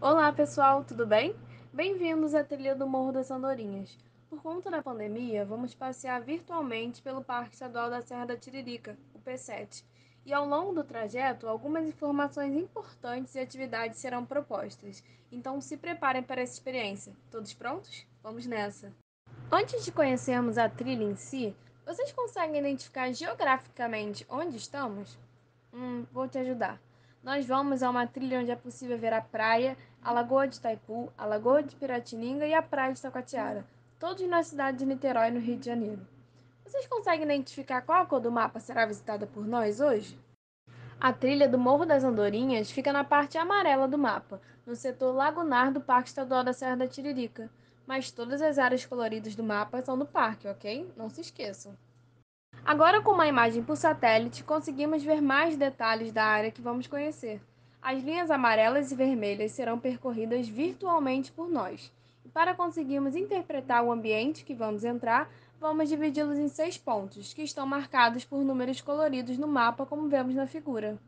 Olá, pessoal, tudo bem? Bem-vindos à trilha do Morro das Andorinhas. Por conta da pandemia, vamos passear virtualmente pelo Parque Estadual da Serra da Tiririca, o P7. E ao longo do trajeto, algumas informações importantes e atividades serão propostas. Então se preparem para essa experiência. Todos prontos? Vamos nessa! Antes de conhecermos a trilha em si, vocês conseguem identificar geograficamente onde estamos? Vou te ajudar. Nós vamos a uma trilha onde é possível ver a praia, a Lagoa de Itaipu, a Lagoa de Piratininga e a Praia de Taquatiara, todos na cidade de Niterói, no Rio de Janeiro. Vocês conseguem identificar qual a cor do mapa será visitada por nós hoje? A trilha do Morro das Andorinhas fica na parte amarela do mapa, no setor lagunar do Parque Estadual da Serra da Tiririca. Mas todas as áreas coloridas do mapa são do parque, ok? Não se esqueçam. Agora, com uma imagem por satélite, conseguimos ver mais detalhes da área que vamos conhecer. As linhas amarelas e vermelhas serão percorridas virtualmente por nós. E para conseguirmos interpretar o ambiente que vamos entrar, vamos dividi-los em 6 pontos, que estão marcados por números coloridos no mapa, como vemos na figura.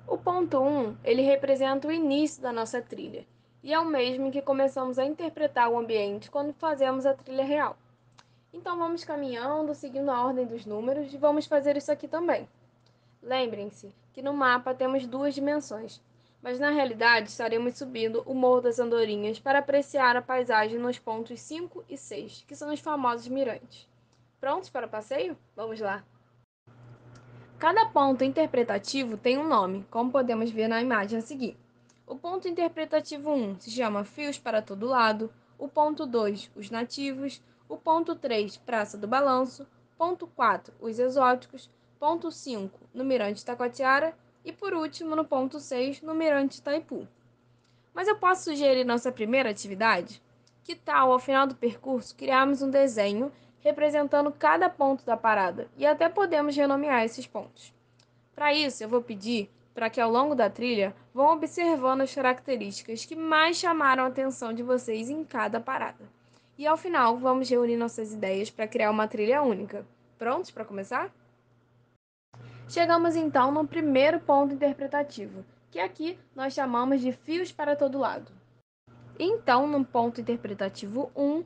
O ponto 1, ele representa o início da nossa trilha, e é o mesmo em que começamos a interpretar o ambiente quando fazemos a trilha real. Então vamos caminhando, seguindo a ordem dos números e vamos fazer isso aqui também. Lembrem-se que no mapa temos duas dimensões, mas na realidade estaremos subindo o Morro das Andorinhas para apreciar a paisagem nos pontos 5 e 6, que são os famosos mirantes. Prontos para o passeio? Vamos lá! Cada ponto interpretativo tem um nome, como podemos ver na imagem a seguir. O ponto interpretativo 1 se chama Fios para Todo Lado, o ponto 2, Os Nativos, o ponto 3, Praça do Balanço, ponto 4, Os Exóticos, ponto 5, no Mirante Taquatiara e, por último, no ponto 6, no Mirante Itaipu. Mas eu posso sugerir nossa primeira atividade? Que tal, ao final do percurso, criarmos um desenho representando cada ponto da parada e até podemos renomear esses pontos? Para isso, eu vou pedir para que ao longo da trilha vão observando as características que mais chamaram a atenção de vocês em cada parada. E ao final, vamos reunir nossas ideias para criar uma trilha única. Prontos para começar? Chegamos então no primeiro ponto interpretativo, que aqui nós chamamos de fios para todo lado. Então, no ponto interpretativo 1,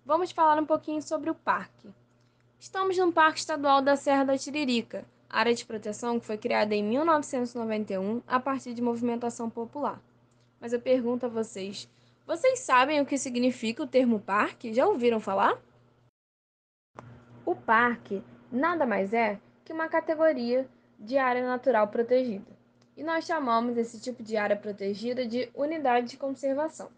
vamos falar um pouquinho sobre o parque. Estamos no Parque Estadual da Serra da Tiririca, área de proteção que foi criada em 1991 a partir de movimentação popular. Mas eu pergunto a vocês, vocês sabem o que significa o termo parque? Já ouviram falar? O parque nada mais é que uma categoria de área natural protegida. E nós chamamos esse tipo de área protegida de unidade de conservação.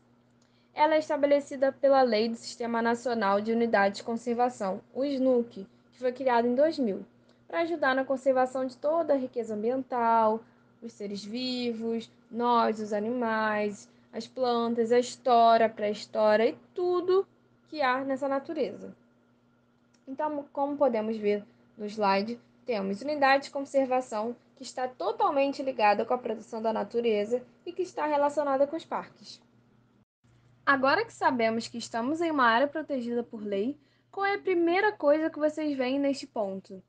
Ela é estabelecida pela Lei do Sistema Nacional de Unidades de Conservação, o SNUC, que foi criado em 2000, para ajudar na conservação de toda a riqueza ambiental, os seres vivos, nós, os animais, as plantas, a história, a pré-história e tudo que há nessa natureza. Então, como podemos ver no slide, temos unidade de conservação que está totalmente ligada com a proteção da natureza e que está relacionada com os parques. Agora que sabemos que estamos em uma área protegida por lei, qual é a primeira coisa que vocês veem neste ponto?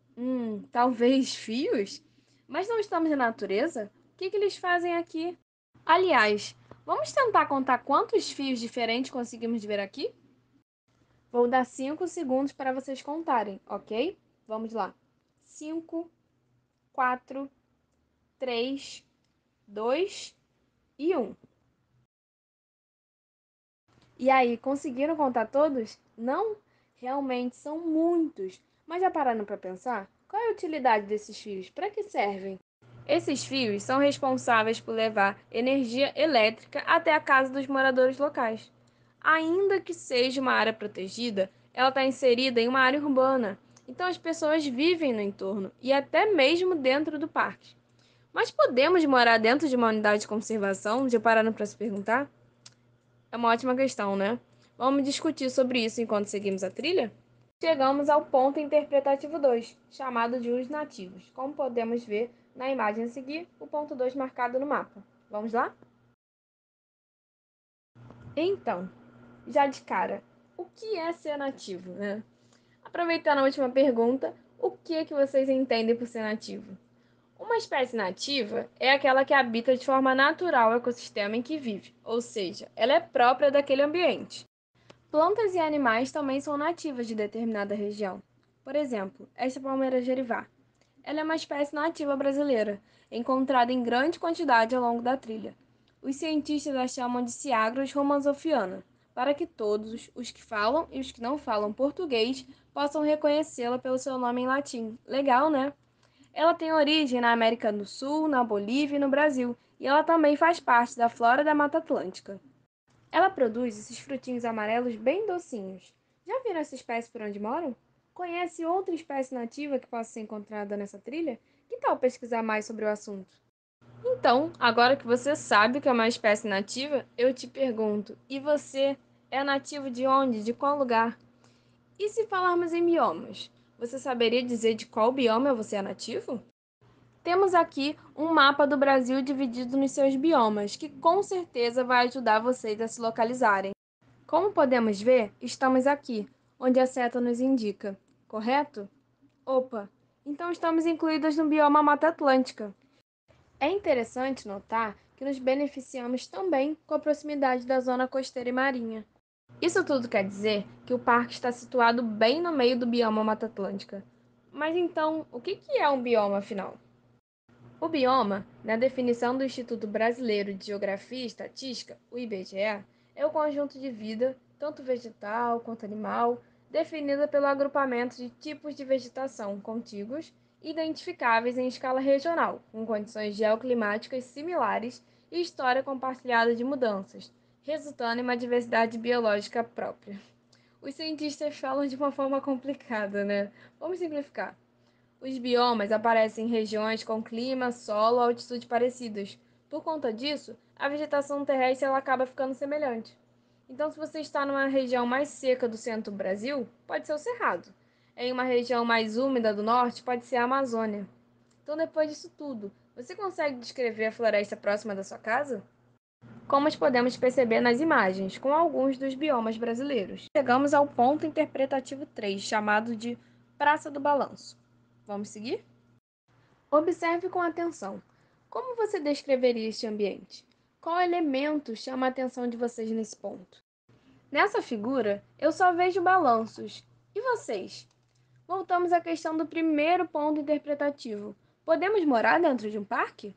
Talvez fios? Mas não estamos na natureza? O que eles fazem aqui? Aliás, vamos tentar contar quantos fios diferentes conseguimos ver aqui? Vou dar 5 segundos para vocês contarem, ok? Vamos lá. 5, 4, 3, 2 e 1. E aí, conseguiram contar todos? Não? Realmente são muitos. Mas já pararam para pensar? Qual é a utilidade desses fios? Para que servem? Esses fios são responsáveis por levar energia elétrica até a casa dos moradores locais. Ainda que seja uma área protegida, ela está inserida em uma área urbana. Então as pessoas vivem no entorno e até mesmo dentro do parque. Mas podemos morar dentro de uma unidade de conservação? Já pararam para se perguntar? É uma ótima questão, né? Vamos discutir sobre isso enquanto seguimos a trilha? Chegamos ao ponto interpretativo 2, chamado de os nativos, como podemos ver na imagem a seguir, o ponto 2 marcado no mapa. Vamos lá? Então, já de cara, o que é ser nativo, né? Aproveitando a última pergunta, o que é que vocês entendem por ser nativo? Uma espécie nativa é aquela que habita de forma natural o ecossistema em que vive, ou seja, ela é própria daquele ambiente. Plantas e animais também são nativas de determinada região. Por exemplo, esta palmeira gerivá. Ela é uma espécie nativa brasileira, encontrada em grande quantidade ao longo da trilha. Os cientistas a chamam de Ciagros romanzofiana, para que todos, os que falam e os que não falam português, possam reconhecê-la pelo seu nome em latim. Legal, né? Ela tem origem na América do Sul, na Bolívia e no Brasil, e ela também faz parte da flora da Mata Atlântica. Ela produz esses frutinhos amarelos bem docinhos. Já viram essa espécie por onde moram? Conhece outra espécie nativa que possa ser encontrada nessa trilha? Que tal pesquisar mais sobre o assunto? Então, agora que você sabe o que é uma espécie nativa, eu te pergunto: e você é nativo de onde? De qual lugar? E se falarmos em biomas, você saberia dizer de qual bioma você é nativo? Temos aqui um mapa do Brasil dividido nos seus biomas, que com certeza vai ajudar vocês a se localizarem. Como podemos ver, estamos aqui, onde a seta nos indica, correto? Opa, então estamos incluídas no bioma Mata Atlântica. É interessante notar que nos beneficiamos também com a proximidade da zona costeira e marinha. Isso tudo quer dizer que o parque está situado bem no meio do bioma Mata Atlântica. Mas então, o que é um bioma afinal? O bioma, na definição do Instituto Brasileiro de Geografia e Estatística, o IBGE, é o conjunto de vida, tanto vegetal quanto animal, definida pelo agrupamento de tipos de vegetação contíguos, identificáveis em escala regional, com condições geoclimáticas similares e história compartilhada de mudanças, resultando em uma diversidade biológica própria. Os cientistas falam de uma forma complicada, né? Vamos simplificar. Os biomas aparecem em regiões com clima, solo ou altitude parecidos. Por conta disso, a vegetação terrestre ela acaba ficando semelhante. Então, se você está numa região mais seca do centro do Brasil, pode ser o Cerrado. Em uma região mais úmida do norte, pode ser a Amazônia. Então, depois disso tudo, você consegue descrever a floresta próxima da sua casa? Como podemos perceber nas imagens, com alguns dos biomas brasileiros. Chegamos ao ponto interpretativo 3, chamado de Praça do Balanço. Vamos seguir? Observe com atenção. Como você descreveria este ambiente? Qual elemento chama a atenção de vocês nesse ponto? Nessa figura, eu só vejo balanços. E vocês? Voltamos à questão do primeiro ponto interpretativo. Podemos morar dentro de um parque?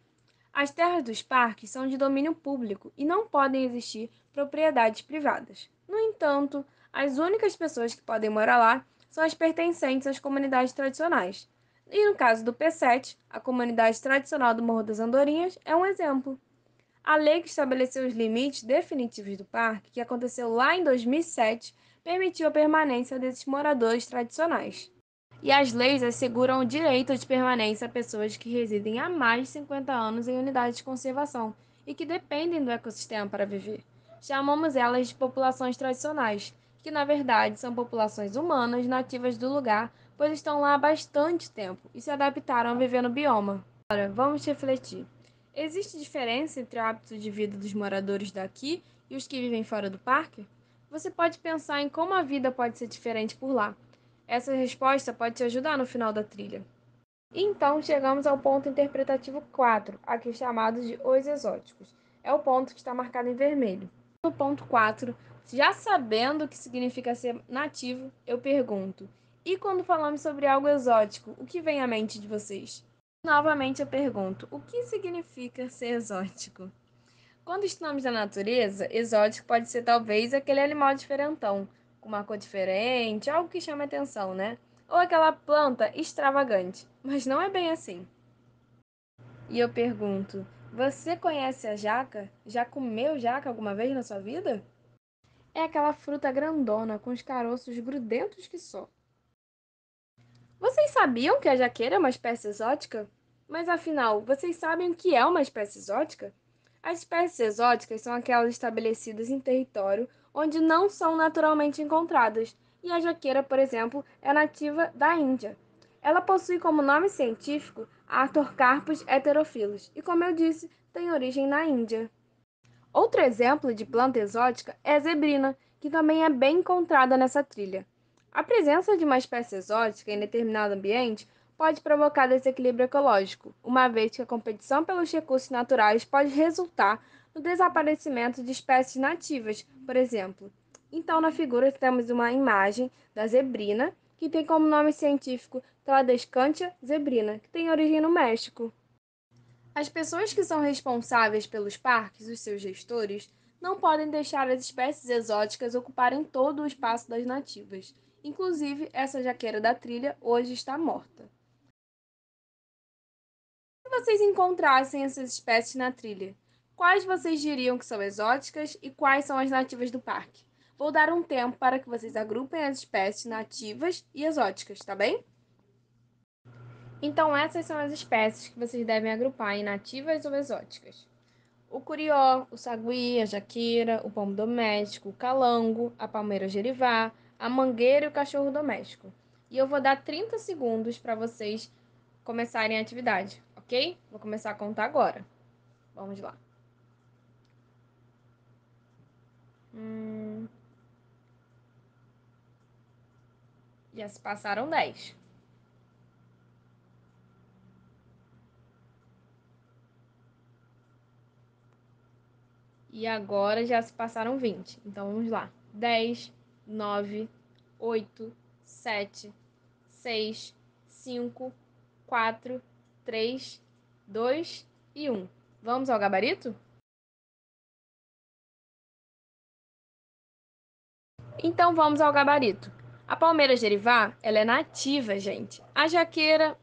As terras dos parques são de domínio público e não podem existir propriedades privadas. No entanto, as únicas pessoas que podem morar lá são as pertencentes às comunidades tradicionais. E no caso do P7, a comunidade tradicional do Morro das Andorinhas é um exemplo. A lei que estabeleceu os limites definitivos do parque, que aconteceu lá em 2007, permitiu a permanência desses moradores tradicionais. E as leis asseguram o direito de permanência a pessoas que residem há mais de 50 anos em unidades de conservação e que dependem do ecossistema para viver. Chamamos elas de populações tradicionais, que na verdade são populações humanas nativas do lugar, pois estão lá há bastante tempo e se adaptaram a viver no bioma. Agora, vamos refletir. Existe diferença entre o hábito de vida dos moradores daqui e os que vivem fora do parque? Você pode pensar em como a vida pode ser diferente por lá. Essa resposta pode te ajudar no final da trilha. Então, chegamos ao ponto interpretativo 4, aqui chamado de os exóticos. É o ponto que está marcado em vermelho. No ponto 4, já sabendo o que significa ser nativo, eu pergunto: e quando falamos sobre algo exótico, o que vem à mente de vocês? Novamente eu pergunto: o que significa ser exótico? Quando estamos na natureza, exótico pode ser talvez aquele animal diferentão, com uma cor diferente, algo que chama atenção, né? Ou aquela planta extravagante, mas não é bem assim. E eu pergunto: você conhece a jaca? Já comeu jaca alguma vez na sua vida? É aquela fruta grandona com os caroços grudentos que só. Vocês sabiam que a jaqueira é uma espécie exótica? Mas afinal, vocês sabem o que é uma espécie exótica? As espécies exóticas são aquelas estabelecidas em território onde não são naturalmente encontradas, e a jaqueira, por exemplo, é nativa da Índia. Ela possui como nome científico Artocarpus heterophyllus e, como eu disse, tem origem na Índia. Outro exemplo de planta exótica é a zebrina, que também é bem encontrada nessa trilha. A presença de uma espécie exótica em determinado ambiente pode provocar desequilíbrio ecológico, uma vez que a competição pelos recursos naturais pode resultar no desaparecimento de espécies nativas, por exemplo. Então, na figura temos uma imagem da zebrina, que tem como nome científico Tladescantia zebrina, que tem origem no México. As pessoas que são responsáveis pelos parques, os seus gestores, não podem deixar as espécies exóticas ocuparem todo o espaço das nativas. Inclusive, essa jaqueira da trilha hoje está morta. Se vocês encontrassem essas espécies na trilha, quais vocês diriam que são exóticas e quais são as nativas do parque? Vou dar um tempo para que vocês agrupem as espécies nativas e exóticas, tá bem? Então, essas são as espécies que vocês devem agrupar em nativas ou exóticas: o curió, o sagui, a jaqueira, o pombo doméstico, o calango, a palmeira gerivá, a mangueira e o cachorro doméstico. E eu vou dar 30 segundos para vocês começarem a atividade, ok? Vou começar a contar agora. Vamos lá. Já se passaram 10. E agora já se passaram 20. Então vamos lá. 10, 9, 8, 7, 6, 5, 4, 3, 2 e 1. Vamos ao gabarito? Então vamos ao gabarito. A palmeira gerivá, ela é nativa, gente. A jaqueira,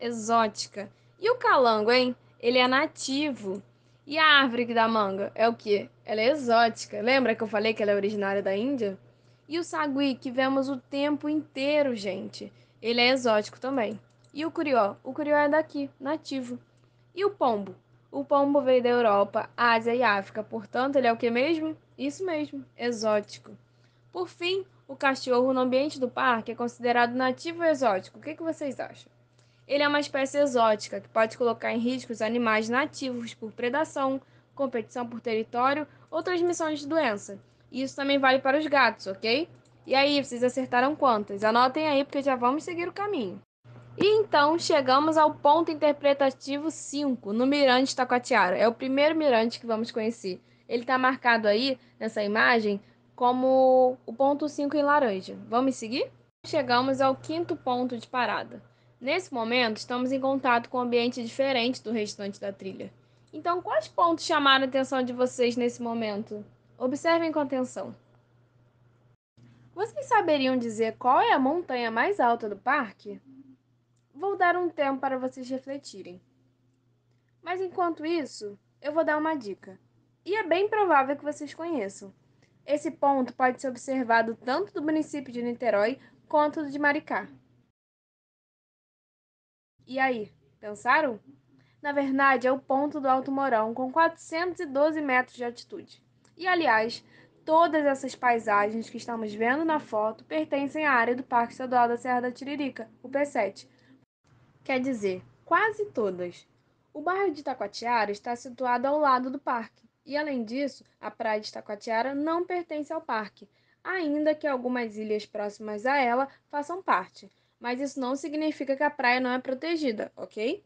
exótica. E o calango, hein? Ele é nativo. E a árvore que dá manga é o quê? Ela é exótica. Lembra que eu falei que ela é originária da Índia? E o sagui, que vemos o tempo inteiro, gente. Ele é exótico também. E o curió? O curió é daqui, nativo. E o pombo? O pombo veio da Europa, Ásia e África. Portanto, ele é o que mesmo? Isso mesmo, exótico. Por fim, o cachorro no ambiente do parque é considerado nativo ou exótico. O que vocês acham? Ele é uma espécie exótica que pode colocar em risco os animais nativos por predação, competição por território ou transmissão de doença. E isso também vale para os gatos, ok? E aí, vocês acertaram quantas? Anotem aí porque já vamos seguir o caminho. E então chegamos ao ponto interpretativo 5 no Mirante Taquatiara. É o primeiro mirante que vamos conhecer. Ele está marcado aí nessa imagem como o ponto 5 em laranja. Vamos seguir? Chegamos ao quinto ponto de parada. Nesse momento, estamos em contato com um ambiente diferente do restante da trilha. Então, quais pontos chamaram a atenção de vocês nesse momento? Observem com atenção. Vocês saberiam dizer qual é a montanha mais alta do parque? Vou dar um tempo para vocês refletirem. Mas enquanto isso, eu vou dar uma dica. E é bem provável que vocês conheçam. Esse ponto pode ser observado tanto do município de Niterói quanto do de Maricá. E aí, pensaram? Na verdade, é o ponto do Alto Mourão, com 412 metros de altitude. E, aliás, todas essas paisagens que estamos vendo na foto pertencem à área do Parque Estadual da Serra da Tiririca, o P7. Quer dizer, quase todas. O bairro de Taquatiara está situado ao lado do parque, e além disso, a praia de Taquatiara não pertence ao parque, ainda que algumas ilhas próximas a ela façam parte. Mas isso não significa que a praia não é protegida, ok?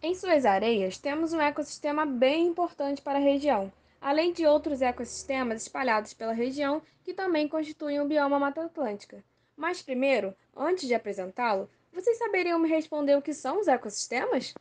Em suas areias, temos um ecossistema bem importante para a região, além de outros ecossistemas espalhados pela região que também constituem o bioma Mata Atlântica. Mas primeiro, antes de apresentá-lo, vocês saberiam me responder o que são os ecossistemas?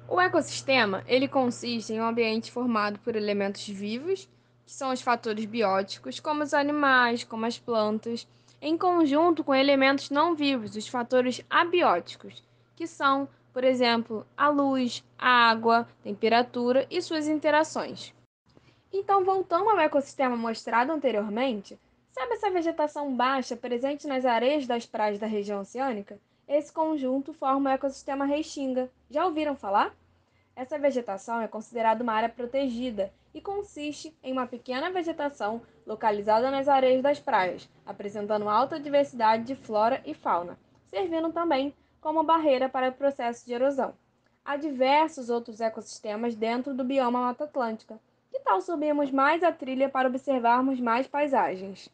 O ecossistema, ele consiste em um ambiente formado por elementos vivos, que são os fatores bióticos, como os animais, como as plantas, em conjunto com elementos não vivos, os fatores abióticos, que são, por exemplo, a luz, a água, temperatura e suas interações. Então, voltando ao ecossistema mostrado anteriormente, sabe essa vegetação baixa presente nas areias das praias da região oceânica? Esse conjunto forma o ecossistema Restinga. Já ouviram falar? Essa vegetação é considerada uma área protegida e consiste em uma pequena vegetação localizada nas areias das praias, apresentando alta diversidade de flora e fauna, servindo também como barreira para o processo de erosão. Há diversos outros ecossistemas dentro do bioma Mata Atlântica, que tal subirmos mais a trilha para observarmos mais paisagens?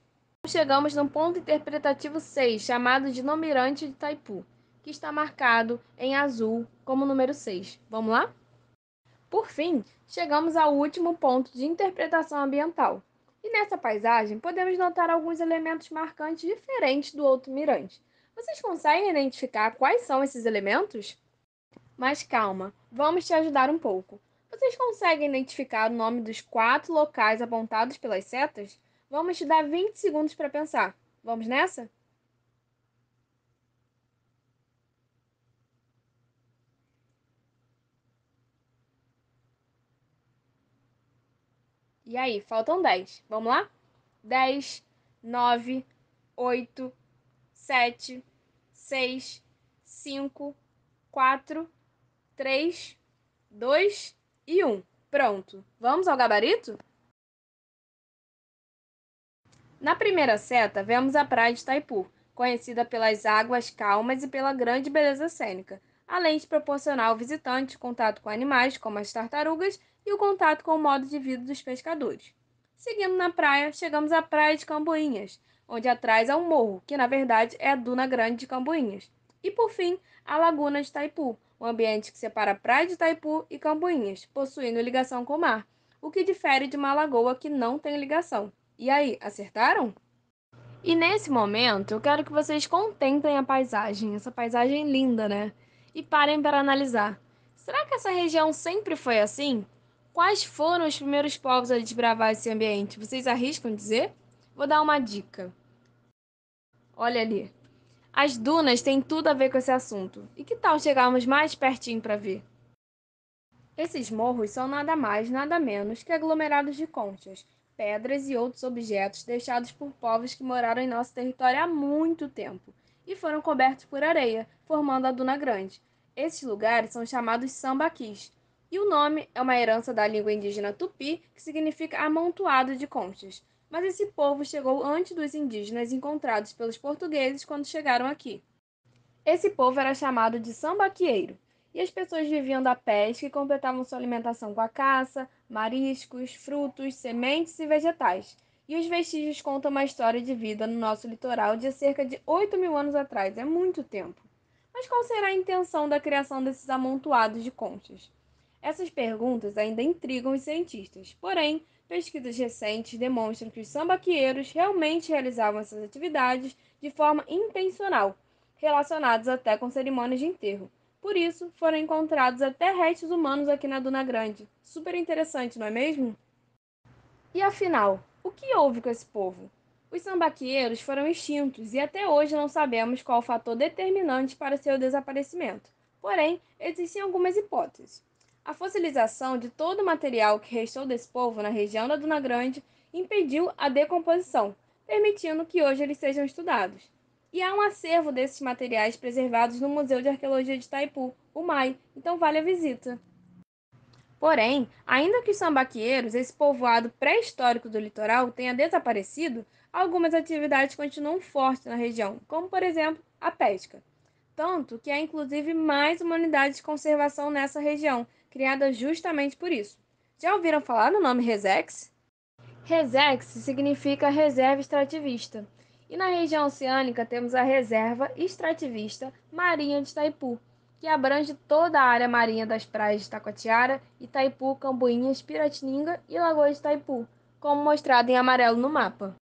Chegamos no ponto interpretativo 6, chamado de No Mirante de Itaipu, que está marcado em azul como número 6. Vamos lá? Por fim, chegamos ao último ponto de interpretação ambiental. E nessa paisagem podemos notar alguns elementos marcantes diferentes do outro mirante. Vocês conseguem identificar quais são esses elementos? Mas calma, vamos te ajudar um pouco. Vocês conseguem identificar o nome dos 4 locais apontados pelas setas? Vamos te dar 20 segundos para pensar. Vamos nessa? E aí, faltam 10. Vamos lá? 10, 9, 8, 7, 6, 5, 4, 3, 2 e 1. Pronto. Vamos ao gabarito? Na primeira seta, vemos a praia de Itaipu, conhecida pelas águas calmas e pela grande beleza cênica, além de proporcionar ao visitante contato com animais, como as tartarugas, e o contato com o modo de vida dos pescadores. Seguindo na praia, chegamos à Praia de Camboinhas, onde atrás há um morro, que na verdade é a Duna Grande de Camboinhas. E por fim, a Laguna de Itaipu, o ambiente que separa a Praia de Itaipu e Camboinhas, possuindo ligação com o mar, o que difere de uma lagoa que não tem ligação. E aí, acertaram? E nesse momento, eu quero que vocês contemplem a paisagem, essa paisagem linda, né? E parem para analisar. Será que essa região sempre foi assim? Quais foram os primeiros povos a desbravar esse ambiente? Vocês arriscam dizer? Vou dar uma dica. Olha ali. As dunas têm tudo a ver com esse assunto. E que tal chegarmos mais pertinho para ver? Esses morros são nada mais, nada menos que aglomerados de conchas, pedras e outros objetos deixados por povos que moraram em nosso território há muito tempo e foram cobertos por areia, formando a Duna Grande. Esses lugares são chamados sambaquis, e o nome é uma herança da língua indígena tupi, que significa amontoado de conchas. Mas esse povo chegou antes dos indígenas encontrados pelos portugueses quando chegaram aqui. Esse povo era chamado de sambaqueiro, e as pessoas viviam da pesca e completavam sua alimentação com a caça, mariscos, frutos, sementes e vegetais. E os vestígios contam uma história de vida no nosso litoral de cerca de 8.000 anos atrás, é muito tempo. Mas qual será a intenção da criação desses amontoados de conchas? Essas perguntas ainda intrigam os cientistas, porém, pesquisas recentes demonstram que os sambaqueiros realmente realizavam essas atividades de forma intencional, relacionados até com cerimônias de enterro. Por isso, foram encontrados até restos humanos aqui na Duna Grande. Super interessante, não é mesmo? E afinal, o que houve com esse povo? Os sambaqueiros foram extintos e até hoje não sabemos qual o fator determinante para seu desaparecimento. Porém, existem algumas hipóteses. A fossilização de todo o material que restou desse povo na região da Duna Grande impediu a decomposição, permitindo que hoje eles sejam estudados. E há um acervo desses materiais preservados no Museu de Arqueologia de Itaipu, o MAI, então vale a visita. Porém, ainda que os sambaqueiros, esse povoado pré-histórico do litoral, tenha desaparecido, algumas atividades continuam fortes na região, como por exemplo a pesca. Tanto que há inclusive mais uma unidade de conservação nessa região, criada justamente por isso. Já ouviram falar no nome Resex? Resex significa reserva extrativista. E na região oceânica temos a Reserva Extrativista Marinha de Itaipu, que abrange toda a área marinha das praias de Taquatiara, Itaipu, Camboinhas, Piratininga e Lagoa de Itaipu, como mostrado em amarelo no mapa.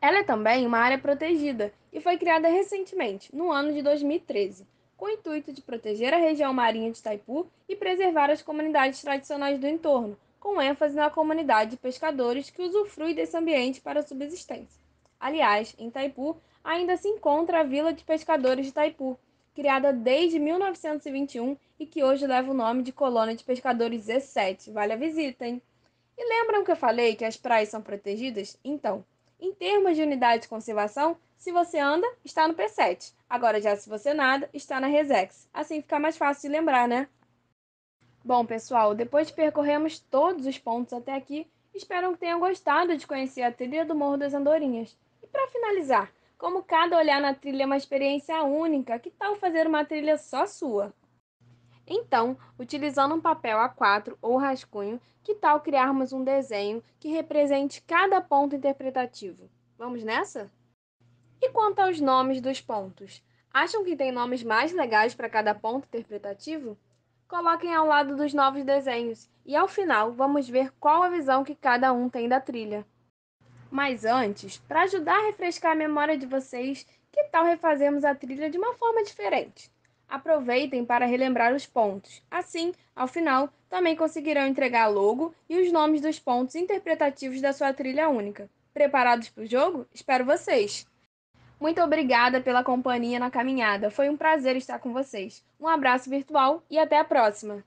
Ela é também uma área protegida e foi criada recentemente, no ano de 2013, com o intuito de proteger a região marinha de Itaipu e preservar as comunidades tradicionais do entorno, com ênfase na comunidade de pescadores que usufrui desse ambiente para a subsistência. Aliás, em Itaipu ainda se encontra a Vila de Pescadores de Itaipu, criada desde 1921 e que hoje leva o nome de Colônia de Pescadores Z7. Vale a visita, hein? E lembram que eu falei que as praias são protegidas? Então, em termos de unidade de conservação, se você anda, está no P7. Agora, já se você nada, está na Resex. Assim fica mais fácil de lembrar, né? Bom, pessoal, depois de percorrermos todos os pontos até aqui, espero que tenham gostado de conhecer a trilha do Morro das Andorinhas. E para finalizar, como cada olhar na trilha é uma experiência única, que tal fazer uma trilha só sua? Então, utilizando um papel A4 ou rascunho, que tal criarmos um desenho que represente cada ponto interpretativo? Vamos nessa? E quanto aos nomes dos pontos? Acham que tem nomes mais legais para cada ponto interpretativo? Coloquem ao lado dos novos desenhos e ao final vamos ver qual a visão que cada um tem da trilha. Mas antes, para ajudar a refrescar a memória de vocês, que tal refazermos a trilha de uma forma diferente? Aproveitem para relembrar os pontos. Assim, ao final, também conseguirão entregar a logo e os nomes dos pontos interpretativos da sua trilha única. Preparados para o jogo? Espero vocês! Muito obrigada pela companhia na caminhada. Foi um prazer estar com vocês. Um abraço virtual e até a próxima!